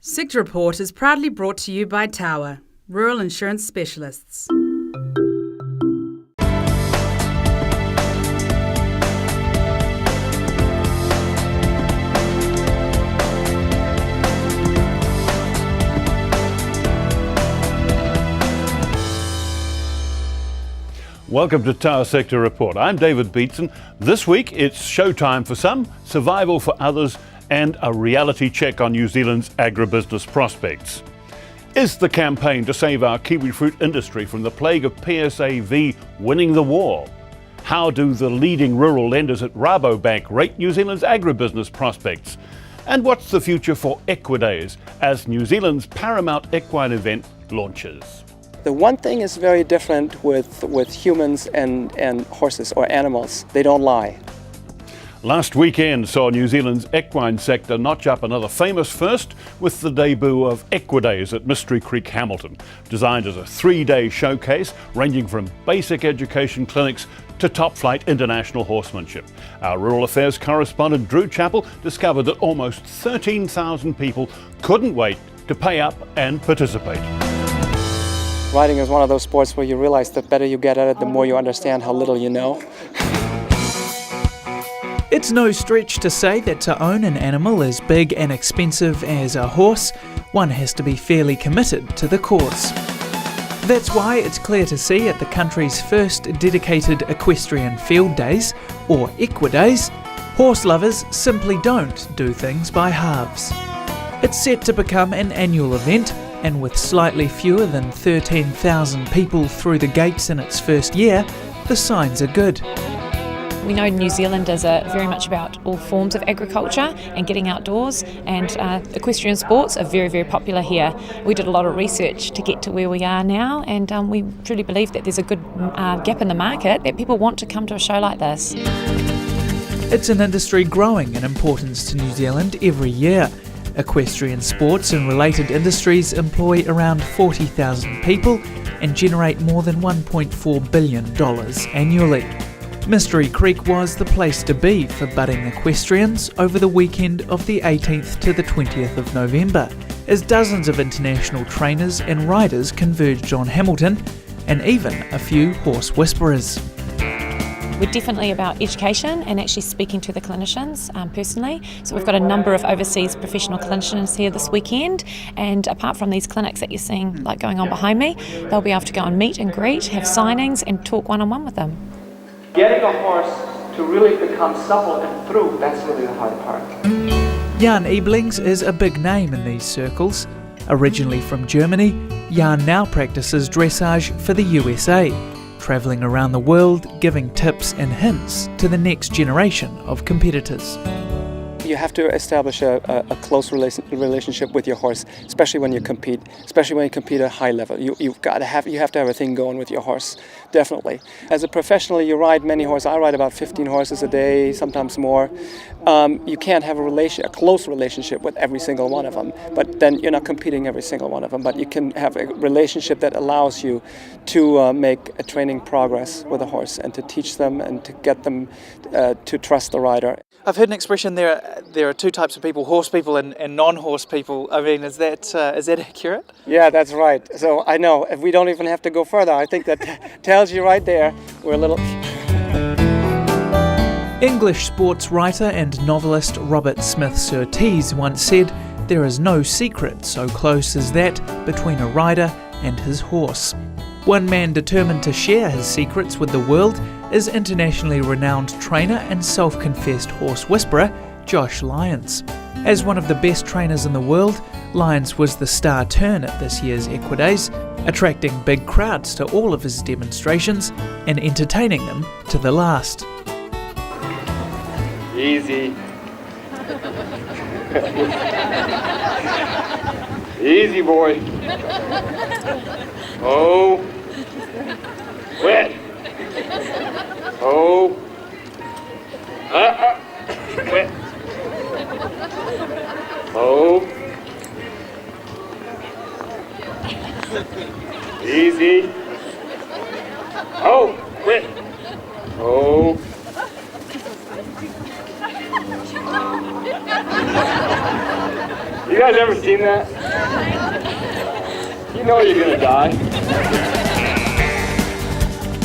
Sector Report is proudly brought to you by Tower, Rural Insurance Specialists. Welcome to Tower Sector Report. I'm David Beatson. This week it's showtime for some, survival for others, and a reality check on New Zealand's agribusiness prospects. Is the campaign to save our kiwi fruit industry from the plague of PSAV winning the war? How do the leading rural lenders at Rabobank rate New Zealand's agribusiness prospects? And what's the future for Equidays as New Zealand's paramount equine event launches? The one thing is very different with humans and horses or animals. They don't lie. Last weekend saw New Zealand's equine sector notch up another famous first with the debut of Equidays at Mystery Creek, Hamilton, designed as a 3-day showcase ranging from basic education clinics to top-flight international horsemanship. Our rural affairs correspondent Drew Chappell discovered that almost 13,000 people couldn't wait to pay up and participate. Riding is one of those sports where you realize the better you get at it, the more you understand how little you know. It's no stretch to say that to own an animal as big and expensive as a horse, one has to be fairly committed to the cause. That's why it's clear to see at the country's first dedicated equestrian field days, or Equidays, horse lovers simply don't do things by halves. It's set to become an annual event, and with slightly fewer than 13,000 people through the gates in its first year, the signs are good. We know New Zealand is very much about all forms of agriculture and getting outdoors, and equestrian sports are very, very popular here. We did a lot of research to get to where we are now, and we truly believe that there's a good gap in the market, that people want to come to a show like this. It's an industry growing in importance to New Zealand every year. Equestrian sports and related industries employ around 40,000 people and generate more than $1.4 billion annually. Mystery Creek was the place to be for budding equestrians over the weekend of the 18th to the 20th of November, as dozens of international trainers and riders converged on Hamilton, and even a few horse whisperers. We're definitely about education and actually speaking to the clinicians personally. So we've got a number of overseas professional clinicians here this weekend, and apart from these clinics that you're seeing like going on behind me, they'll be able to go and meet and greet, have signings and talk one-on-one with them. Getting a horse to really become supple and through, that's really the hard part. Jan Eblings is a big name in these circles. Originally from Germany, Jan now practices dressage for the USA, travelling around the world giving tips and hints to the next generation of competitors. You have to establish a close relationship with your horse, especially when you compete at a high level. You have to have a thing going with your horse, definitely. As a professional, you ride many horses. I ride about 15 horses a day, sometimes more. You can't have a close relationship with every single one of them, but then you're not competing every single one of them. But you can have a relationship that allows you to make a training progress with a horse and to teach them and to get them to trust the rider. I've heard an expression there are two types of people, horse people and non-horse people. I mean, is that accurate? Yeah, that's right. So I know, if we don't even have to go further, I think that tells you right there, we're a little... English sports writer and novelist Robert Smith Surtees once said, "There is no secret so close as that between a rider and his horse." One man determined to share his secrets with the world is internationally renowned trainer and self-confessed horse whisperer Josh Lyons. As one of the best trainers in the world, Lyons was the star turn at this year's Equidays, attracting big crowds to all of his demonstrations and entertaining them to the last. Easy. Easy, boy. Oh. Quit. Oh. Quit. Oh. Easy. Oh. Quit. Oh. You guys ever seen that? You know you're gonna die.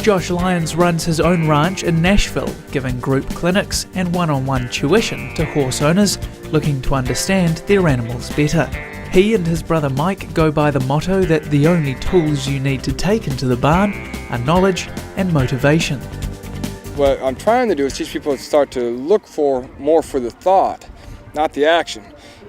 Josh Lyons runs his own ranch in Nashville, giving group clinics and one-on-one tuition to horse owners looking to understand their animals better. He and his brother Mike go by the motto that the only tools you need to take into the barn are knowledge and motivation. What I'm trying to do is teach people to start to look for more for the thought, not the action.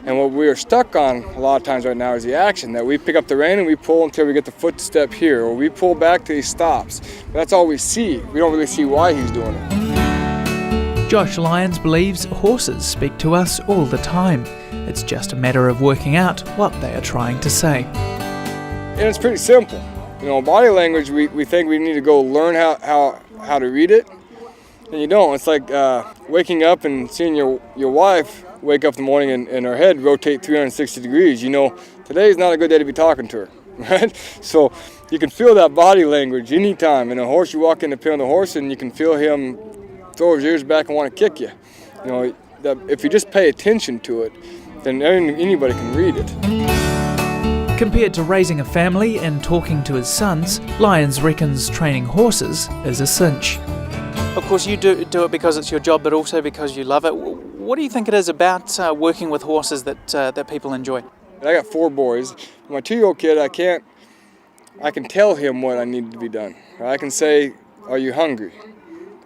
And what we're stuck on a lot of times right now is the action, that we pick up the rein and we pull until we get the footstep here, or we pull back till he stops. That's all we see. We don't really see why he's doing it. Josh Lyons believes horses speak to us all the time. It's just a matter of working out what they are trying to say. And it's pretty simple. You know, body language, we think we need to go learn how to read it, and you don't. It's like waking up and seeing your wife wake up in the morning and her head rotate 360 degrees. You know, today's not a good day to be talking to her, right? So you can feel that body language anytime. And a horse, you walk in to pin on the horse and you can feel him throw his ears back and want to kick you. You know, if you just pay attention to it, then anybody can read it. Compared to raising a family and talking to his sons, Lyons reckons training horses is a cinch. Of course, you do it because it's your job, but also because you love it. What do you think it is about working with horses that people enjoy? I got 4 boys. My 2-year-old kid, I can tell him what I need to be done. I can say, "Are you hungry?"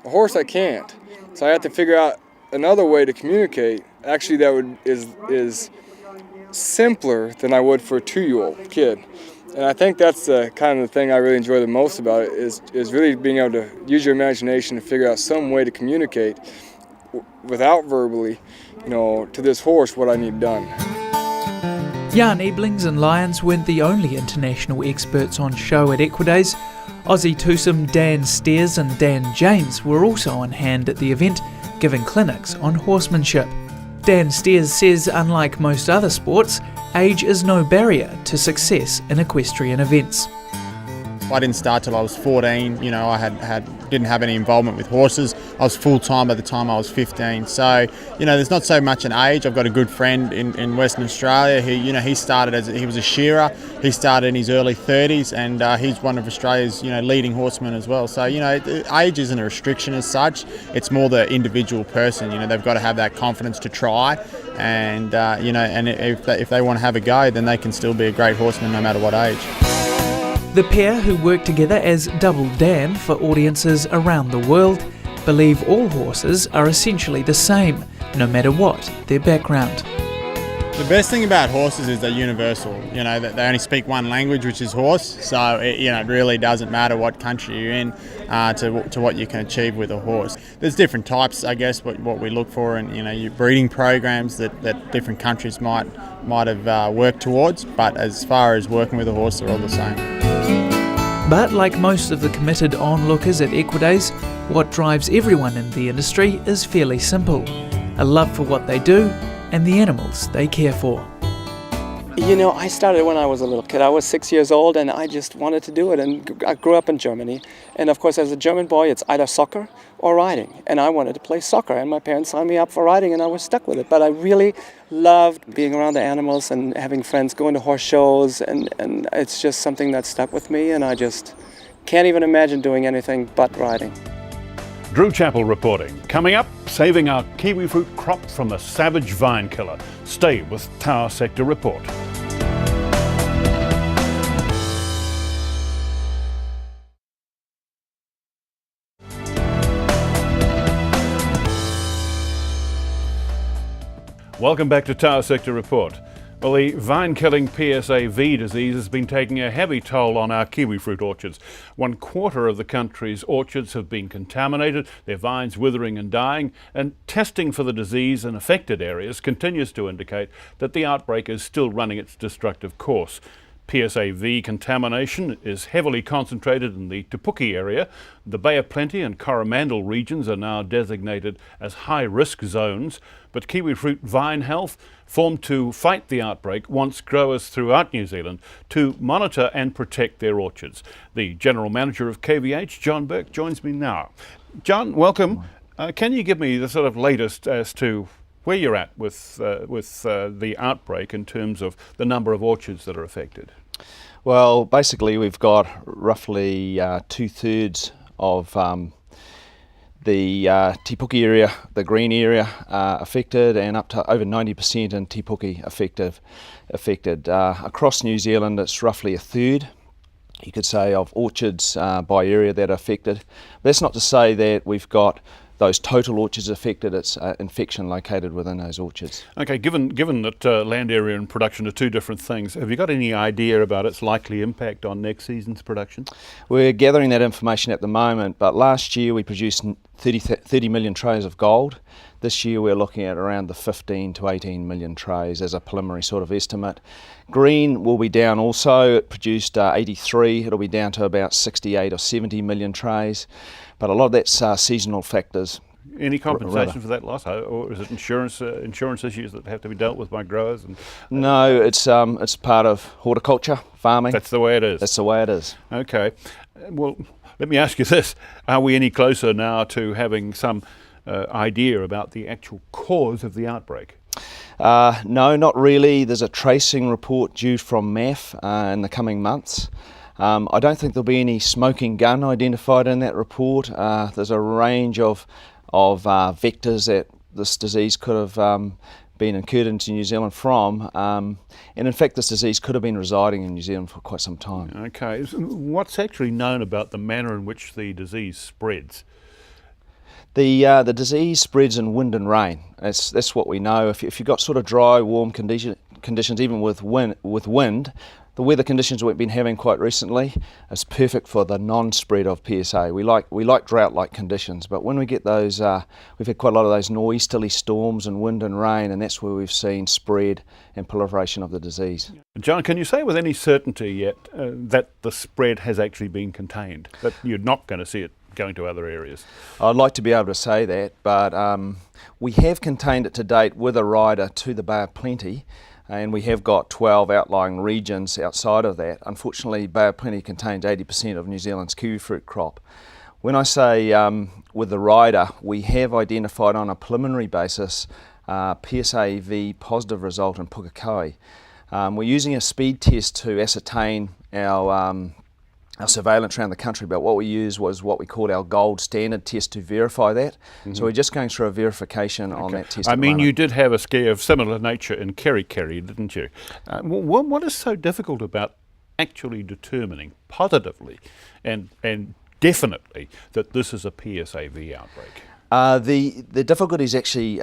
A horse, I can't. So I have to figure out another way to communicate. Actually, that is simpler than I would for a 2-year-old kid. And I think that's the kind of the thing I really enjoy the most about it is really being able to use your imagination to figure out some way to communicate without verbally, you know, to this horse what I need done. Jan Eblings and Lyons weren't the only international experts on show at Equidays. Aussie twosome Dan Steers and Dan James were also on hand at the event, giving clinics on horsemanship. Dan Steers says unlike most other sports, age is no barrier to success in equestrian events. I didn't start till I was 14. You know, I didn't have any involvement with horses. I was full-time by the time I was 15. So, you know, there's not so much an age. I've got a good friend in Western Australia who, you know, he was a shearer. He started in his early 30s and he's one of Australia's, you know, leading horsemen as well. So, you know, age isn't a restriction as such. It's more the individual person. You know, they've got to have that confidence to try and, you know, and if they want to have a go, then they can still be a great horseman no matter what age. The pair, who work together as Double Dan for audiences around the world, believe all horses are essentially the same, no matter what their background. The best thing about horses is they're universal. You know, they only speak one language, which is horse. So it really doesn't matter what country you're in to what you can achieve with a horse. There's different types, I guess, what we look for, and you know, your breeding programs that different countries might have worked towards. But as far as working with a horse, they're all the same. But like most of the committed onlookers at Equidays, what drives everyone in the industry is fairly simple: a love for what they do and the animals they care for. You know, I started when I was a little kid. I was 6 years old and I just wanted to do it. And I grew up in Germany. And of course, as a German boy, it's either soccer or riding. And I wanted to play soccer. And my parents signed me up for riding and I was stuck with it. But I really loved being around the animals and having friends, going to horse shows. And it's just something that stuck with me. And I just can't even imagine doing anything but riding. Drew Chappell reporting. Coming up, saving our kiwi fruit crop from a savage vine killer. Stay with Tower Sector Report. Welcome back to Tower Sector Report. Well, the vine-killing PSAV disease has been taking a heavy toll on our kiwi fruit orchards. 1/4 of the country's orchards have been contaminated, their vines withering and dying, and testing for the disease in affected areas continues to indicate that the outbreak is still running its destructive course. PSAV contamination is heavily concentrated in the Tupuki area. The Bay of Plenty and Coromandel regions are now designated as high-risk zones, but kiwi fruit vine health formed to fight the outbreak wants growers throughout New Zealand to monitor and protect their orchards. The General Manager of KVH, John Burke, joins me now. John, welcome. Can you give me the sort of latest as to where you're at with the outbreak in terms of the number of orchards that are affected. Well, basically we've got roughly 2/3 of the Te Puke area, the green area, affected, and up to over 90% in Te Puke affected. Across New Zealand, it's roughly 1/3, you could say, of orchards by area that are affected. But that's not to say that we've got those total orchards affected. It's infection located within those orchards. Okay, given that land area and production are two different things, have you got any idea about its likely impact on next season's production? We're gathering that information at the moment, but last year we produced 30 million trays of gold. This year we're looking at around the 15 to 18 million trays as a preliminary sort of estimate. Green will be down also. It produced 83. It'll be down to about 68 or 70 million trays. But a lot of that's seasonal factors. Any compensation for that loss, or is it insurance issues that have to be dealt with by growers? No, it's part of horticulture, farming. That's the way it is. That's the way it is. Okay. Well, let me ask you this: are we any closer now to having some idea about the actual cause of the outbreak? No, not really. There's a tracing report due from MAF in the coming months. I don't think there'll be any smoking gun identified in that report. There's a range of vectors that this disease could have been incurred into New Zealand from, and in fact this disease could have been residing in New Zealand for quite some time. Okay, what's actually known about the manner in which the disease spreads? The disease spreads in wind and rain. That's what we know. If you've got sort of dry, warm conditions, even with wind, the weather conditions we've been having quite recently is perfect for the non-spread of PSA. We like drought-like conditions, but when we get those, we've had quite a lot of those nor'easterly storms and wind and rain, and that's where we've seen spread and proliferation of the disease. John, can you say with any certainty yet that the spread has actually been contained, that you're not going to see it going to other areas? I'd like to be able to say that, but we have contained it to date with a rider to the Bay of Plenty, and we have got 12 outlying regions outside of that. Unfortunately, Bay of Plenty contains 80% of New Zealand's kiwi fruit crop. When I say with the rider, we have identified on a preliminary basis PSAV positive result in Pukekohe. We're using a speed test to ascertain our surveillance around the country, but what we used was what we called our gold standard test to verify that. Mm-hmm. So we're just going through a verification on that test. I mean, you did have a scare of similar nature in Kerikeri, didn't you? What is so difficult about actually determining positively and definitely that this is a PSAV outbreak? The difficulty is actually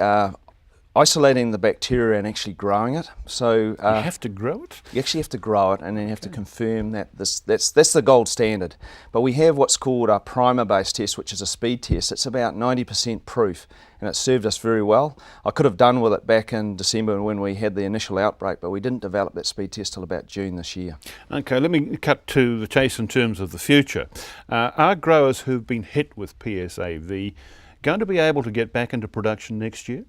isolating the bacteria and actually growing it. So you have to grow it? You actually have to grow it, and then you have to confirm that that's the gold standard. But we have what's called a primer-based test, which is a speed test. It's about 90% proof, and it served us very well. I could have done with it back in December when we had the initial outbreak, but we didn't develop that speed test till about June this year. Okay, let me cut to the chase in terms of the future. Are growers who've been hit with PSAV going to be able to get back into production next year?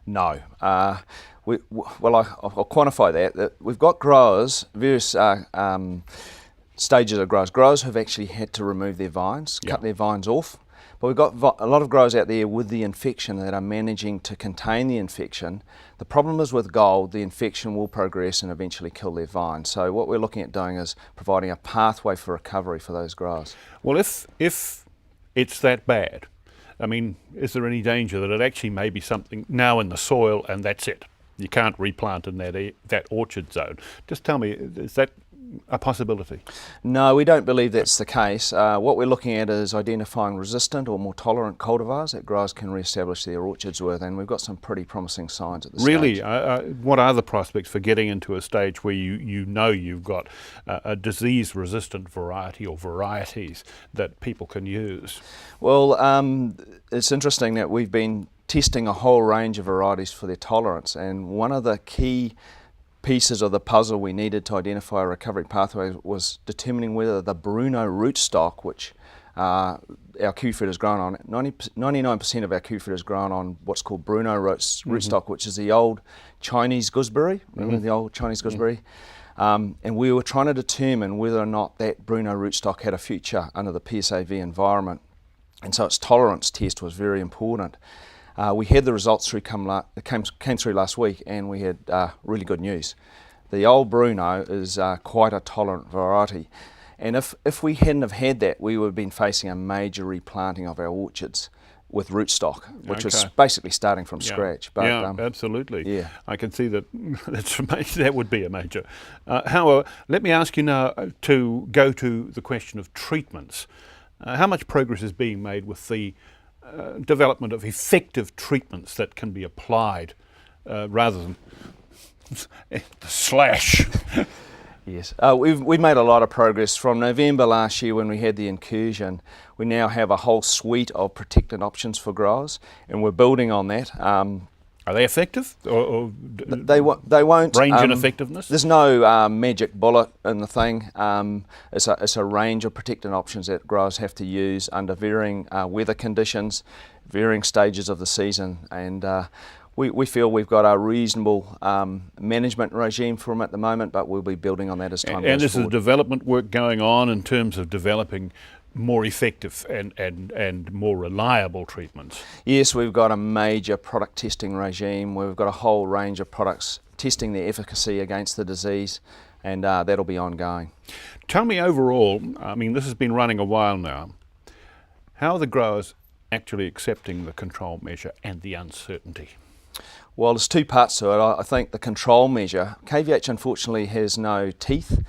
No. I'll quantify that we've got growers, various stages of growers. Growers who've actually had to remove their vines, cut their vines off. But we've got a lot of growers out there with the infection that are managing to contain the infection. The problem is with gold, the infection will progress and eventually kill their vines. So what we're looking at doing is providing a pathway for recovery for those growers. Well, if it's that bad, I mean, is there any danger that it actually may be something now in the soil and that's it? You can't replant in that orchard zone. Just tell me, is that a possibility? No, we don't believe that's the case. What we're looking at is identifying resistant or more tolerant cultivars that growers can re-establish their orchards with, and we've got some pretty promising signs at this stage. Really? What are the prospects for getting into a stage where you know you've got a disease-resistant variety or varieties that people can use? Well, it's interesting that we've been testing a whole range of varieties for their tolerance, and one of the key pieces of the puzzle we needed to identify a recovery pathway was determining whether the Bruno rootstock, which our kiwi fruit is grown on, 99% of our kiwi fruit is grown on what's called Bruno rootstock, which is the old Chinese gooseberry. Remember the old Chinese gooseberry? And we were trying to determine whether or not that Bruno rootstock had a future under the PSAV environment. And so its tolerance test was very important. We had the results came through last week, and we had really good news. The old Bruno is quite a tolerant variety, and if we hadn't have had that, we would have been facing a major replanting of our orchards with rootstock, which is basically starting from scratch. But, absolutely. Yeah. I can see that that would be a major. However, let me ask you now to go to the question of treatments. How much progress is being made with the development of effective treatments that can be applied rather than the slash? Yes, we've made a lot of progress. From November last year when we had the incursion, we now have a whole suite of protected options for growers, and we're building on that. Are they effective? Or they won't. Range in effectiveness? There's no magic bullet in the thing. It's a range of protected options that growers have to use under varying weather conditions, varying stages of the season, and we feel we've got a reasonable management regime for them at the moment, but we'll be building on that as time goes And there's forward. development work going on in terms of developing more effective and more reliable treatments. Yes, we've got a major product testing regime. We've got a whole range of products testing their efficacy against the disease, and that'll be ongoing. Tell me overall, I mean, this has been running a while now, how are the growers actually accepting the control measure and the uncertainty? Well, there's two parts to it. I think the control measure, KVH unfortunately has no teeth.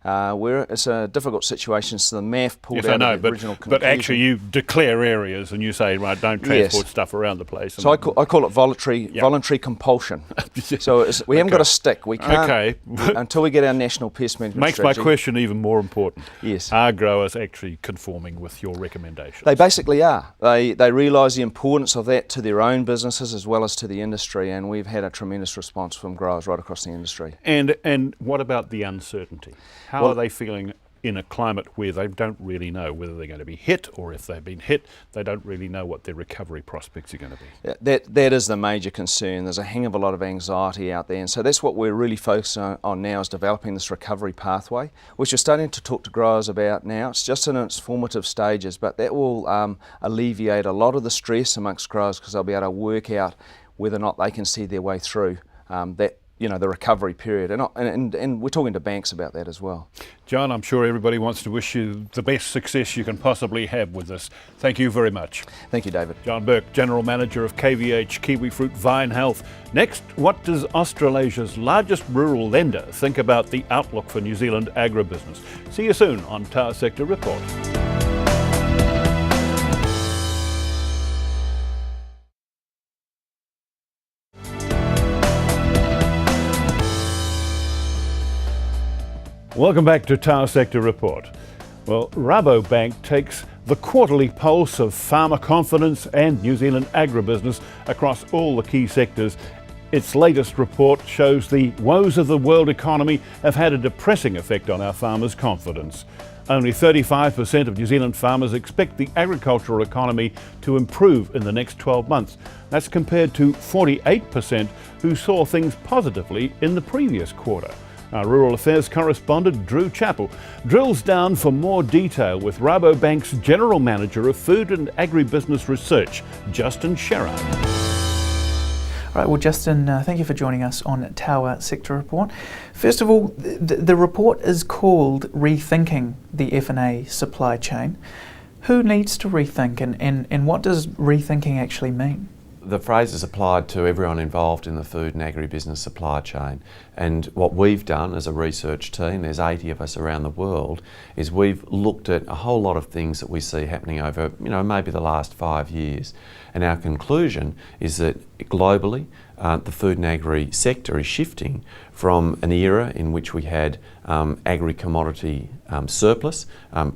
It's a difficult situation, so the MAF pulled out of the original conclusion. But actually you declare areas and you say, right, don't transport stuff around the place. So I call it voluntary compulsion. So we haven't got a stick. We can't, until we get our national pest management Makes strategy. my question even more important. Yes. Are growers actually conforming with your recommendations? They basically are. They realise the importance of that to their own businesses as well as to the industry, and we've had a tremendous response from growers right across the industry. And what about the uncertainty? How are they feeling in a climate where they don't really know whether they're going to be hit, or if they've been hit, they don't really know what their recovery prospects are going to be? That is the major concern. There's a hang of a lot of anxiety out there, and so that's what we're really focusing on now, is developing this recovery pathway, which we're starting to talk to growers about now. It's just in its formative stages, but that will alleviate a lot of the stress amongst growers, because they'll be able to work out whether or not they can see their way through the recovery period, and we're talking to banks about that as well. John, I'm sure everybody wants to wish you the best success you can possibly have with this. Thank you very much. Thank you, David. John Burke, General Manager of KVH Kiwi Fruit Vine Health. Next, what does Australasia's largest rural lender think about the outlook for New Zealand agribusiness? See you soon on Tower Sector Report. Welcome back to Tower Sector Report. Well, Rabobank takes the quarterly pulse of farmer confidence and New Zealand agribusiness across all the key sectors. Its latest report shows the woes of the world economy have had a depressing effect on our farmers' confidence. Only 35% of New Zealand farmers expect the agricultural economy to improve in the next 12 months. That's compared to 48% who saw things positively in the previous quarter. Our Rural Affairs correspondent Drew Chappell drills down for more detail with Rabobank's General Manager of Food and Agribusiness Research, Justin Sherrard. All right, well, Justin, thank you for joining us on Tower Sector Report. First of all, the report is called Rethinking the F&A Supply Chain. Who needs to rethink, and what does rethinking actually mean? The phrase is applied to everyone involved in the food and agribusiness supply chain, and what we've done as a research team, there's 80 of us around the world, is we've looked at a whole lot of things that we see happening over maybe the last 5 years, and our conclusion is that globally the food and agri sector is shifting from an era in which we had agri-commodity surplus,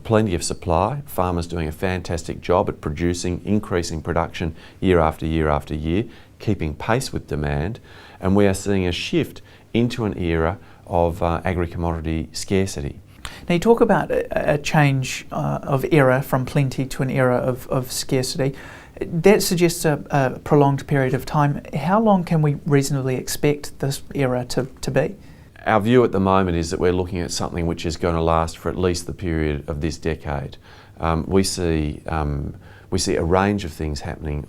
plenty of supply, farmers doing a fantastic job at producing, increasing production year after year after year, keeping pace with demand, and we are seeing a shift into an era of agri-commodity scarcity. Now, you talk about a change of era from plenty to an era of scarcity. That suggests a prolonged period of time. How long can we reasonably expect this era to be? Our view at the moment is that we're looking at something which is going to last for at least the period of this decade. We see a range of things happening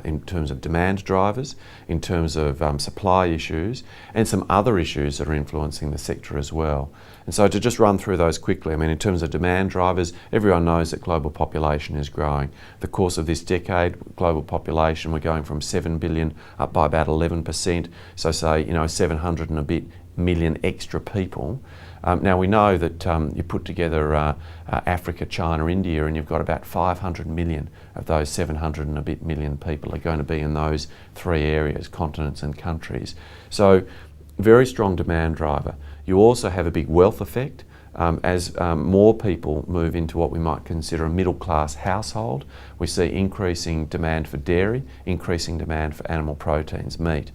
in terms of demand drivers, in terms of supply issues, and some other issues that are influencing the sector as well. And so to just run through those quickly, I mean, in terms of demand drivers, everyone knows that global population is growing. The course of this decade, global population, we're going from 7 billion up by about 11%, so say, 700 and a bit million extra people. Now we know that you put together Africa, China, India, and you've got about 500 million of those 700 and a bit million people are going to be in those three areas, continents and countries. So very strong demand driver. You also have a big wealth effect as more people move into what we might consider a middle class household. We see increasing demand for dairy, increasing demand for animal proteins, meat,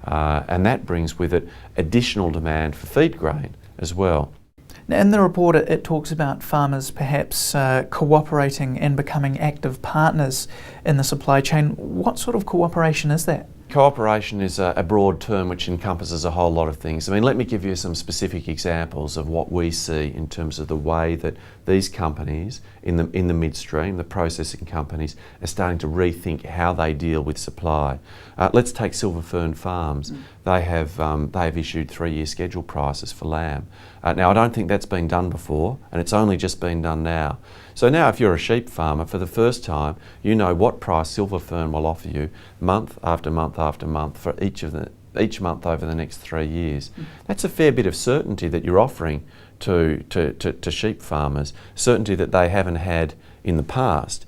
and that brings with it additional demand for feed grain as well. Now, in the report it talks about farmers perhaps cooperating and becoming active partners in the supply chain. What sort of cooperation is that? Cooperation is a broad term which encompasses a whole lot of things. I mean, let me give you some specific examples of what we see in terms of the way that these companies in the midstream, the processing companies, are starting to rethink how they deal with supply. Let's take Silver Fern Farms. They have issued 3-year schedule prices for lamb. Now, I don't think that's been done before, and it's only just been done now. So now if you're a sheep farmer, for the first time, you know what price Silver Fern will offer you month after month after month for each month over the next 3 years. That's a fair bit of certainty that you're offering to sheep farmers, certainty that they haven't had in the past.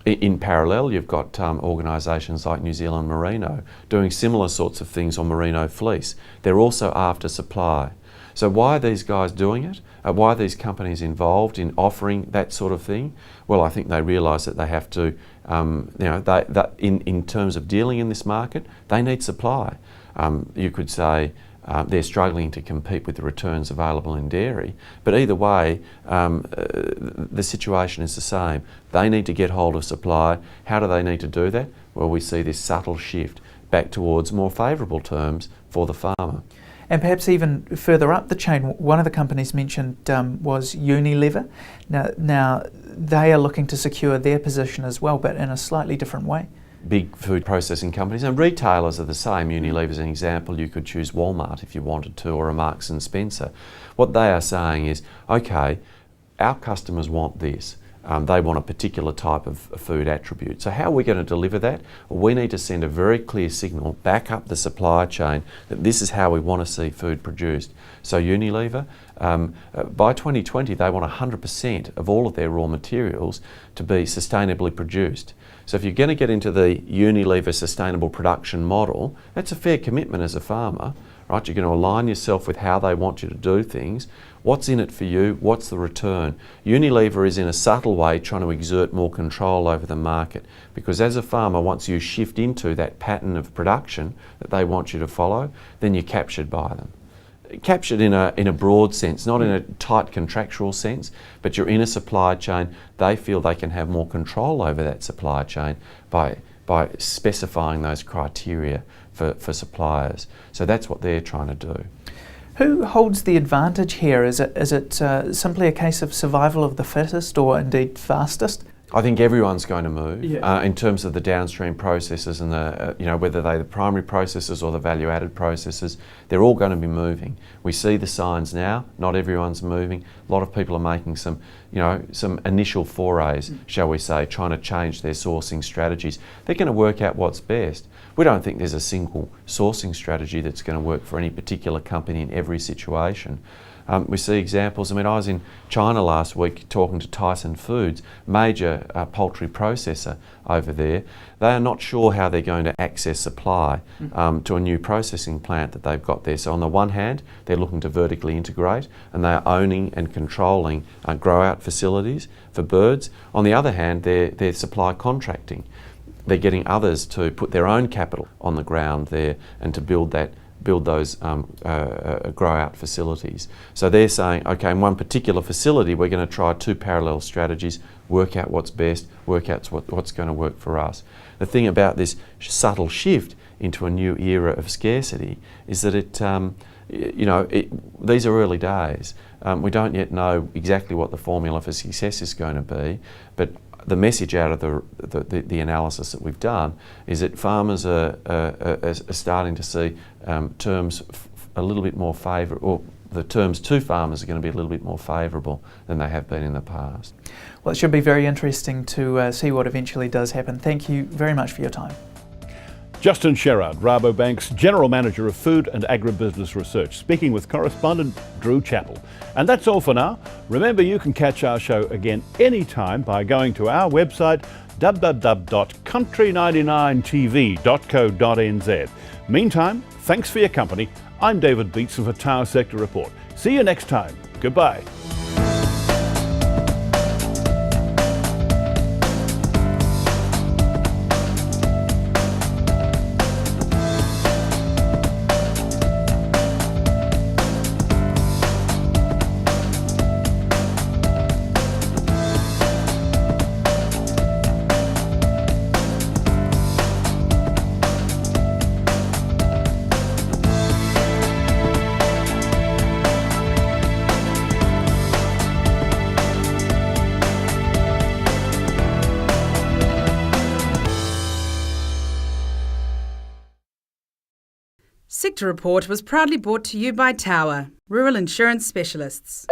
In parallel, you've got organisations like New Zealand Merino doing similar sorts of things on merino fleece. They're also after supply. So why are these guys doing it? Why are these companies involved in offering that sort of thing? Well, I think they realise that they have to, in terms of dealing in this market, they need supply. You could say they're struggling to compete with the returns available in dairy, but either way, the situation is the same. They need to get hold of supply. How do they need to do that? Well, we see this subtle shift back towards more favourable terms for the farmer. And perhaps even further up the chain, one of the companies mentioned was Unilever. Now they are looking to secure their position as well, but in a slightly different way. Big food processing companies and retailers are the same. Unilever is an example. You could choose Walmart if you wanted to, or a Marks and Spencer. What they are saying is, okay, our customers want this. They want a particular type of food attribute. So how are we going to deliver that? Well, we need to send a very clear signal back up the supply chain that this is how we want to see food produced. So Unilever, by 2020, they want 100% of all of their raw materials to be sustainably produced. So if you're going to get into the Unilever sustainable production model, that's a fair commitment as a farmer, right? You're going to align yourself with how they want you to do things. What's in it for you? What's the return? Unilever is in a subtle way trying to exert more control over the market, because as a farmer, once you shift into that pattern of production that they want you to follow, then you're captured by them. Captured in a broad sense, not in a tight contractual sense, but you're in a supply chain. They feel they can have more control over that supply chain by specifying those criteria for suppliers. So that's what they're trying to do. Who holds the advantage here? Is it simply a case of survival of the fittest, or indeed fastest? I think everyone's going to move Yeah. in terms of the downstream processes and whether they're the primary processes or the value-added processes. They're all going to be moving. We see the signs now. Not everyone's moving. A lot of people are making some initial forays, shall we say, trying to change their sourcing strategies. They're going to work out what's best. We don't think there's a single sourcing strategy that's going to work for any particular company in every situation. We see examples. I mean, I was in China last week talking to Tyson Foods, major poultry processor over there. They are not sure how they're going to access supply to a new processing plant that they've got there. So on the one hand, they're looking to vertically integrate, and they are owning and controlling grow-out facilities for birds. On the other hand, they're supply contracting. They're getting others to put their own capital on the ground there and to build those grow-out facilities. So they're saying, okay, in one particular facility, we're going to try 2 parallel strategies, work out what's best, work out what's going to work for us. The thing about this subtle shift into a new era of scarcity is that these are early days. We don't yet know exactly what the formula for success is going to be, but the message out of the analysis that we've done is that farmers are starting to see terms a little bit more favourable, or the terms to farmers are going to be a little bit more favourable than they have been in the past. Well, it should be very interesting to see what eventually does happen. Thank you very much for your time. Justin Sherrard, Rabobank's General Manager of Food and Agribusiness Research, speaking with correspondent Drew Chappell. And that's all for now. Remember, you can catch our show again anytime by going to our website www.country99tv.co.nz. Meantime, thanks for your company. I'm David Beatson for Tower Sector Report. See you next time. Goodbye. Sector Report was proudly brought to you by Tower, Rural Insurance Specialists.